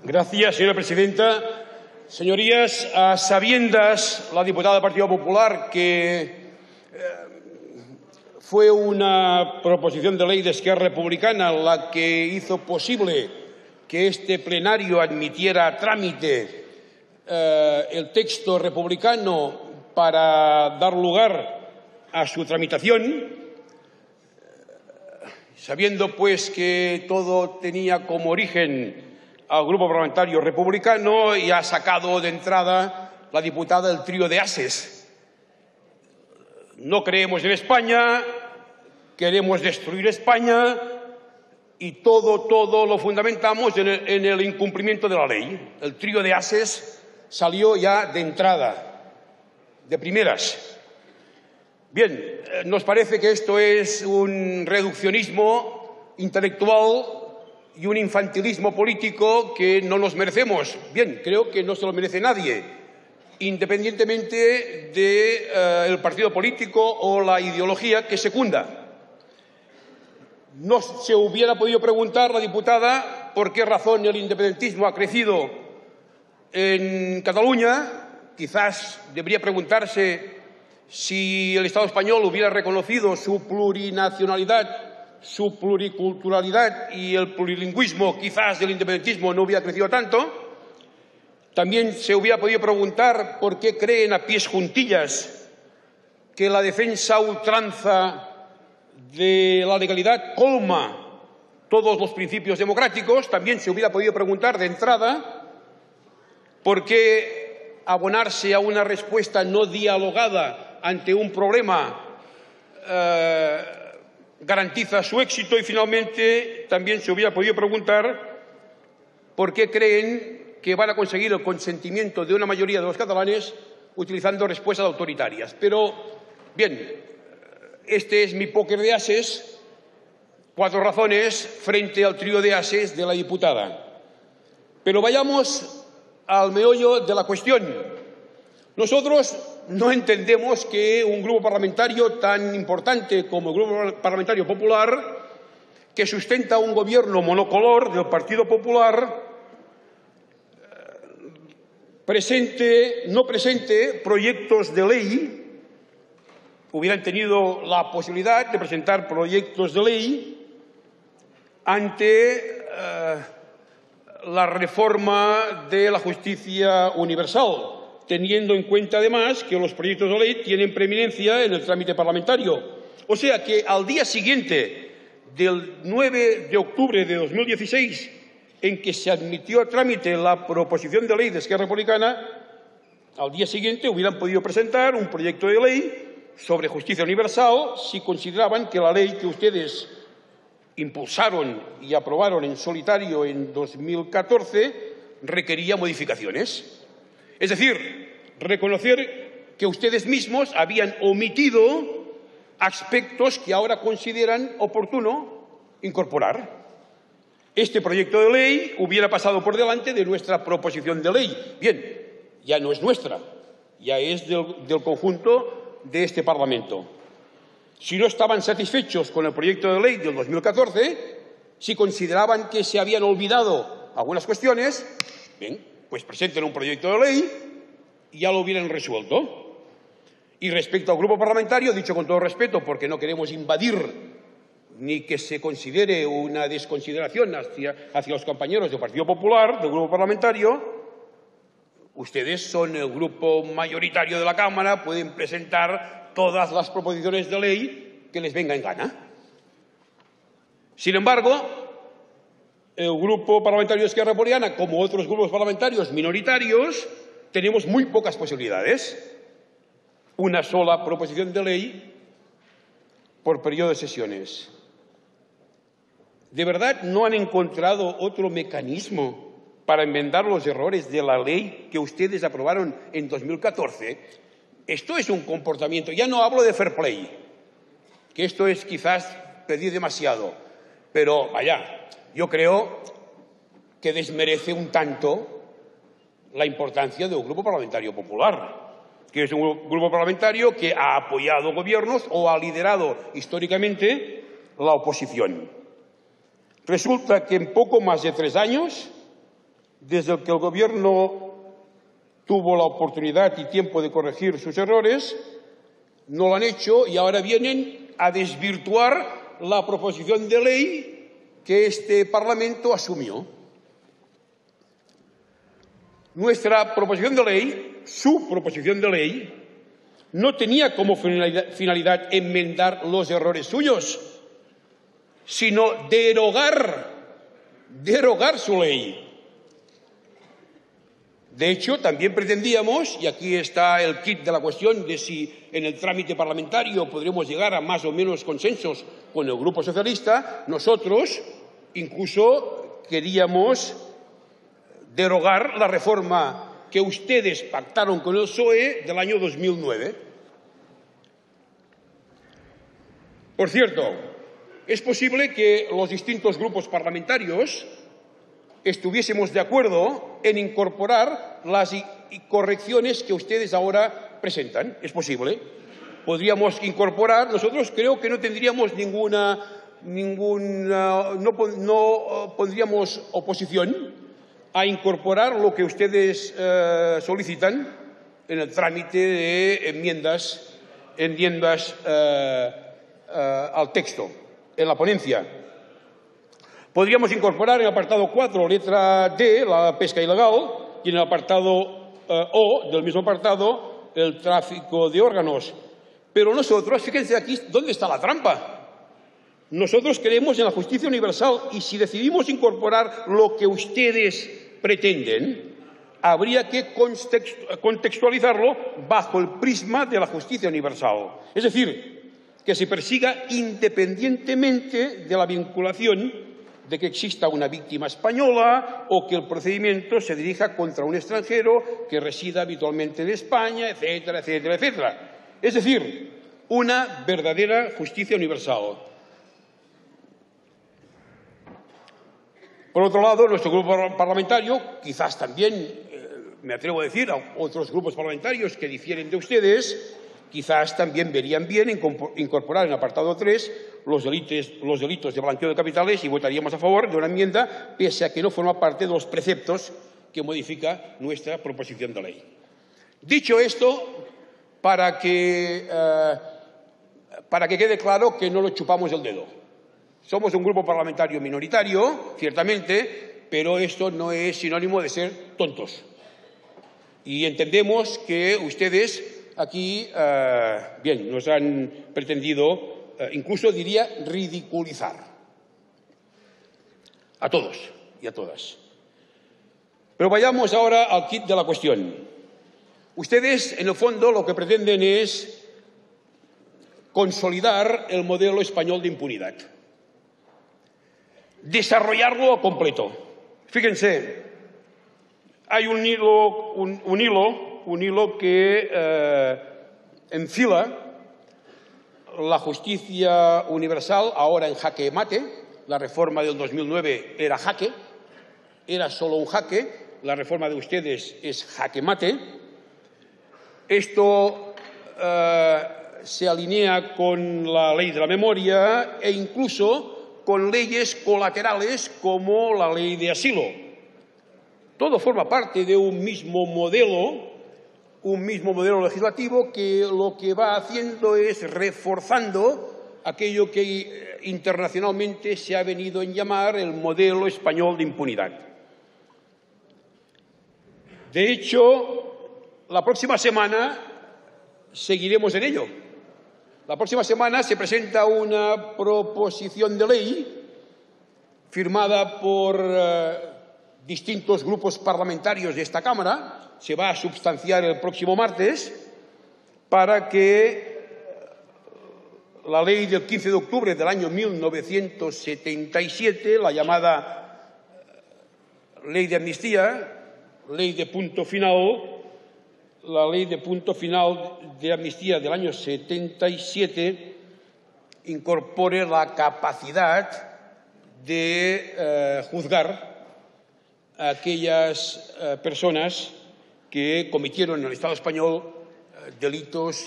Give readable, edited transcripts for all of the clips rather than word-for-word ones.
Gracias, señora presidenta. Señorías, a sabiendas la diputada del Partido Popular que fue una proposición de ley de Esquerra Republicana la que hizo posible que este plenario admitiera a trámite el texto republicano para dar lugar a su tramitación, sabiendo pues que todo tenía como origen al Grupo Parlamentario Republicano, y ha sacado de entrada la diputada el trío de ases. No creemos en España, queremos destruir España y todo lo fundamentamos en el incumplimiento de la ley. El trío de ases salió ya de entrada, de primeras. Bien, nos parece que esto es un reduccionismo intelectual y un infantilismo político que no nos merecemos. Bien, creo que no se lo merece nadie, independientemente del partido político o la ideología que secunda. No se hubiera podido preguntar la diputada por qué razón el independentismo ha crecido en Cataluña. Quizás debería preguntarse si el Estado español hubiera reconocido su plurinacionalidad, su pluriculturalidad y el plurilingüismo, quizás el independentismo no hubiera crecido tanto. También se hubiera podido preguntar por qué creen a pies juntillas que la defensa a ultranza de la legalidad colma todos los principios democráticos. También se hubiera podido preguntar de entrada por qué abonarse a una respuesta no dialogada ante un problema garantiza su éxito. Y finalmente también se hubiera podido preguntar por qué creen que van a conseguir el consentimiento de una mayoría de los catalanes utilizando respuestas autoritarias. Pero, bien, este es mi póker de ases, 4 razones frente al trío de ases de la diputada. Pero vayamos al meollo de la cuestión. Nosotros no entendemos que un grupo parlamentario tan importante como el Grupo Parlamentario Popular, que sustenta un gobierno monocolor del Partido Popular, no presente proyectos de ley. Hubieran tenido la posibilidad de presentar proyectos de ley ante la reforma de la justicia universal, teniendo en cuenta además que los proyectos de ley tienen preeminencia en el trámite parlamentario. O sea que al día siguiente del 9 de octubre de 2016, en que se admitió a trámite la proposición de ley de Esquerra Republicana, al día siguiente hubieran podido presentar un proyecto de ley sobre justicia universal si consideraban que la ley que ustedes impulsaron y aprobaron en solitario en 2014 requería modificaciones. Es decir, reconocer que ustedes mismos habían omitido aspectos que ahora consideran oportuno incorporar. Este proyecto de ley hubiera pasado por delante de nuestra proposición de ley. Bien, ya no es nuestra, ya es del conjunto de este Parlamento. Si no estaban satisfechos con el proyecto de ley del 2014, si consideraban que se habían olvidado algunas cuestiones, bien, pues presenten un proyecto de ley y ya lo hubieran resuelto. Y respecto al grupo parlamentario, dicho con todo respeto, porque no queremos invadir ni que se considere una desconsideración hacia los compañeros del Partido Popular, del grupo parlamentario, ustedes son el grupo mayoritario de la Cámara, pueden presentar todas las proposiciones de ley que les venga en gana. Sin embargo, el Grupo Parlamentario de Esquerra Republicana, como otros grupos parlamentarios minoritarios, tenemos muy pocas posibilidades. Una sola proposición de ley por periodo de sesiones. ¿De verdad no han encontrado otro mecanismo para enmendar los errores de la ley que ustedes aprobaron en 2014? Esto es un comportamiento, ya no hablo de fair play, que esto es quizás pedir demasiado, pero vaya, yo creo que desmerece un tanto la importancia de un grupo parlamentario popular, que es un grupo parlamentario que ha apoyado gobiernos o ha liderado históricamente la oposición. Resulta que en poco más de 3 años, desde que el Gobierno tuvo la oportunidad y tiempo de corregir sus errores, no lo han hecho y ahora vienen a desvirtuar la proposición de ley que este Parlamento asumió. Nuestra proposición de ley, su proposición de ley, no tenía como finalidad enmendar los errores suyos, sino derogar su ley. De hecho, también pretendíamos, y aquí está el quid de la cuestión de si en el trámite parlamentario podríamos llegar a más o menos consensos con el Grupo Socialista, nosotros incluso queríamos derogar la reforma que ustedes pactaron con el PSOE del año 2009. Por cierto, es posible que los distintos grupos parlamentarios estuviésemos de acuerdo en incorporar las correcciones que ustedes ahora presentan. Es posible. Podríamos incorporar, nosotros creo que no tendríamos no pondríamos oposición a incorporar lo que ustedes solicitan en el trámite de enmiendas al texto, en la ponencia. Podríamos incorporar en el apartado 4, letra D, la pesca ilegal, y en el apartado O del mismo apartado, el tráfico de órganos. Pero nosotros, fíjense aquí, ¿dónde está la trampa? Nosotros creemos en la justicia universal y si decidimos incorporar lo que ustedes pretenden, habría que contextualizarlo bajo el prisma de la justicia universal. Es decir, que se persiga independientemente de la vinculación de que exista una víctima española o que el procedimiento se dirija contra un extranjero que resida habitualmente en España, etcétera, etcétera, etcétera. Es decir, una verdadera justicia universal. Por otro lado, nuestro grupo parlamentario, quizás también, me atrevo a decir, a otros grupos parlamentarios que difieren de ustedes, quizás también verían bien incorporar en el apartado 3 los delitos de blanqueo de capitales y votaríamos a favor de una enmienda, pese a que no forma parte de los preceptos que modifica nuestra proposición de ley. Dicho esto, para que quede claro que no lo chupamos el dedo. Somos un grupo parlamentario minoritario, ciertamente, pero esto no es sinónimo de ser tontos. Y entendemos que ustedes aquí, bien, nos han pretendido, incluso diría, ridiculizar. A todos y a todas. Pero vayamos ahora al quid de la cuestión. Ustedes, en el fondo, lo que pretenden es consolidar el modelo español de impunidad. Desarrollarlo a completo. Fíjense, hay un hilo que enfila la justicia universal ahora en jaque mate. La reforma del 2009 era jaque, era solo un jaque. La reforma de ustedes es jaque mate. Esto se alinea con la ley de la memoria e incluso con leyes colaterales como la ley de asilo. Todo forma parte de un mismo modelo legislativo que lo que va haciendo es reforzando aquello que internacionalmente se ha venido a llamar el modelo español de impunidad. De hecho, la próxima semana seguiremos en ello. La próxima semana se presenta una proposición de ley firmada por distintos grupos parlamentarios de esta Cámara. Se va a substanciar el próximo martes para que la ley del 15 de octubre del año 1977, la llamada ley de amnistía, ley de punto final, la ley de punto final de amnistía del año 77 incorpore la capacidad de juzgar a aquellas personas que cometieron en el Estado español delitos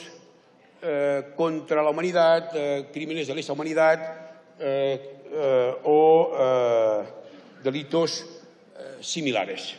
contra la humanidad, crímenes de lesa humanidad, o delitos similares.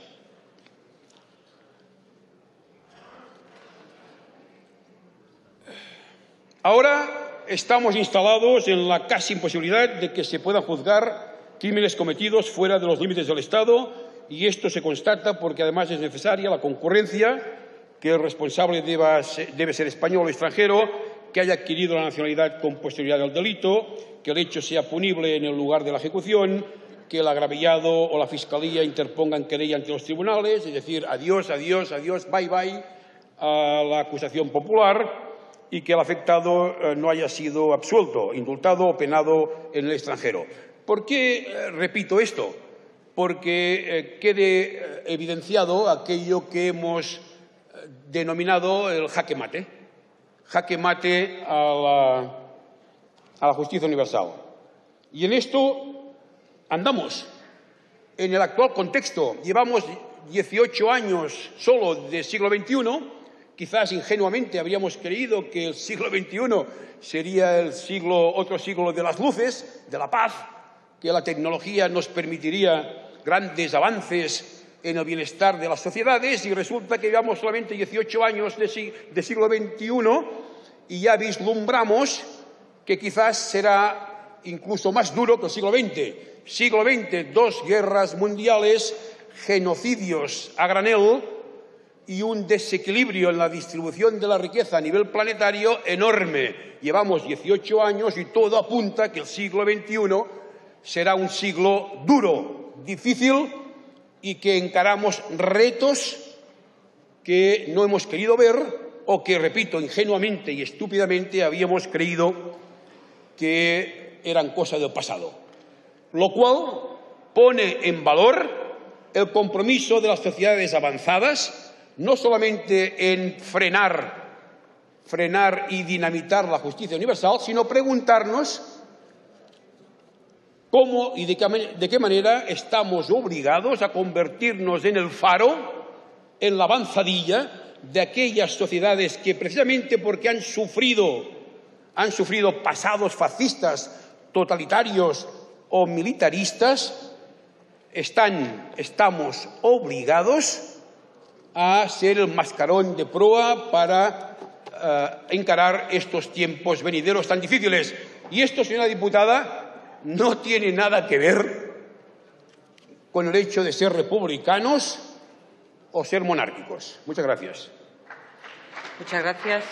Ahora estamos instalados en la casi imposibilidad de que se puedan juzgar crímenes cometidos fuera de los límites del Estado, y esto se constata porque además es necesaria la concurrencia, que el responsable debe ser español o extranjero, que haya adquirido la nacionalidad con posterioridad al delito, que el hecho sea punible en el lugar de la ejecución, que el agraviado o la Fiscalía interpongan querella ante los tribunales, es decir, adiós, adiós, adiós, bye, bye a la acusación popular, y que el afectado no haya sido absuelto, indultado o penado en el extranjero. ¿Por qué repito esto? Porque quede evidenciado aquello que hemos denominado el jaque mate a la justicia universal. Y en esto andamos. En el actual contexto llevamos 18 años solo del siglo XXI. Quizás ingenuamente habríamos creído que el siglo XXI sería otro siglo de las luces, de la paz, que la tecnología nos permitiría grandes avances en el bienestar de las sociedades, y resulta que llevamos solamente 18 años de siglo XXI y ya vislumbramos que quizás será incluso más duro que el siglo XX. Siglo XX, 2 guerras mundiales, genocidios a granel y un desequilibrio en la distribución de la riqueza a nivel planetario enorme. Llevamos 18 años y todo apunta a que el siglo XXI será un siglo duro, difícil, y que encaramos retos que no hemos querido ver o que, repito, ingenuamente y estúpidamente habíamos creído que eran cosa del pasado. Lo cual pone en valor el compromiso de las sociedades avanzadas, no solamente en frenar y dinamitar la justicia universal, sino preguntarnos cómo y de qué manera estamos obligados a convertirnos en el faro, en la avanzadilla de aquellas sociedades que, precisamente porque han sufrido pasados fascistas, totalitarios o militaristas, estamos obligados a ser el mascarón de proa para encarar estos tiempos venideros tan difíciles. Y esto, señora diputada, no tiene nada que ver con el hecho de ser republicanos o ser monárquicos. Muchas gracias. Muchas gracias.